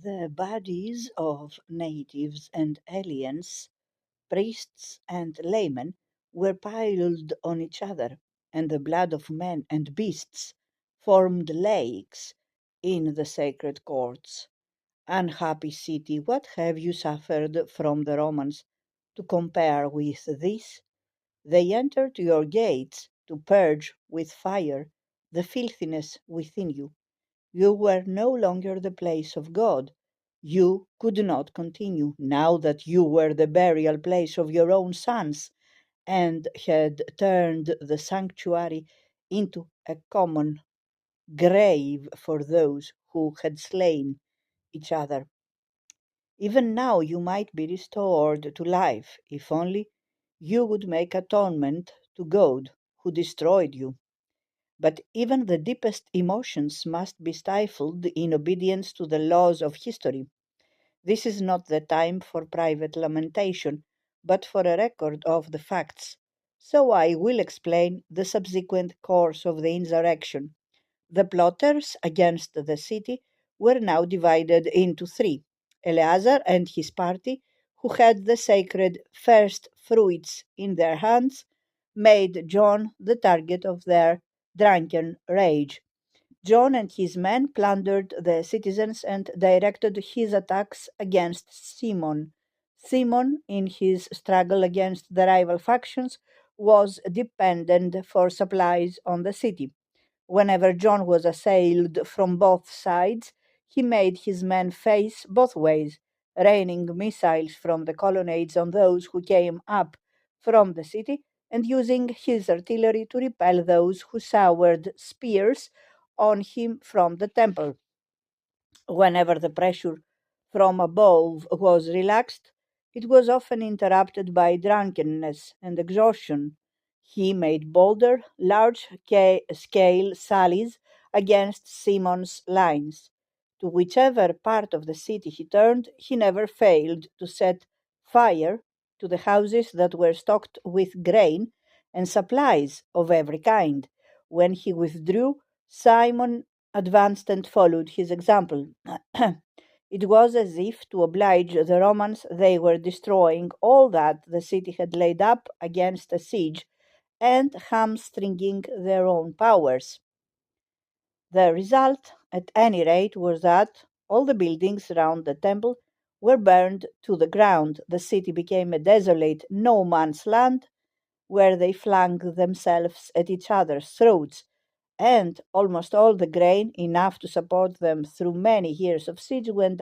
The bodies of natives and aliens, priests and laymen, were piled on each other, and the blood of men and beasts formed lakes in the sacred courts. Unhappy city, what have you suffered from the Romans to compare with this? They entered your gates to purge with fire the filthiness within you. You were no longer the place of God. You could not continue, now that you were the burial place of your own sons, and had turned the sanctuary into a common grave for those who had slain each other. Even now you might be restored to life, if only you would make atonement to God who destroyed you. But even the deepest emotions must be stifled in obedience to the laws of history. This is not the time for private lamentation, but for a record of the facts. So I will explain the subsequent course of the insurrection. The plotters against the city were now divided into three: Eleazar and his party, who had the sacred first fruits in their hands, made John the target of their drunken rage. John and his men plundered the citizens and directed his attacks against Simon. Simon, in his struggle against the rival factions, was dependent for supplies on the city. Whenever John was assailed from both sides, he made his men face both ways, raining missiles from the colonnades on those who came up from the city, and using his artillery to repel those who showered spears on him from the temple. Whenever the pressure from above was relaxed, it was often interrupted by drunkenness and exhaustion. He made bolder, large scale sallies against Simon's lines. To whichever part of the city he turned, he never failed to set fire to the houses that were stocked with grain and supplies of every kind. When he withdrew, Simon advanced and followed his example. It was as if, to oblige the Romans, they were destroying all that the city had laid up against a siege and hamstringing their own powers. The result, at any rate, was that all the buildings round the temple were burned to the ground. The city became a desolate no man's land where they flung themselves at each other's throats, and almost all the grain, enough to support them through many years of siege, went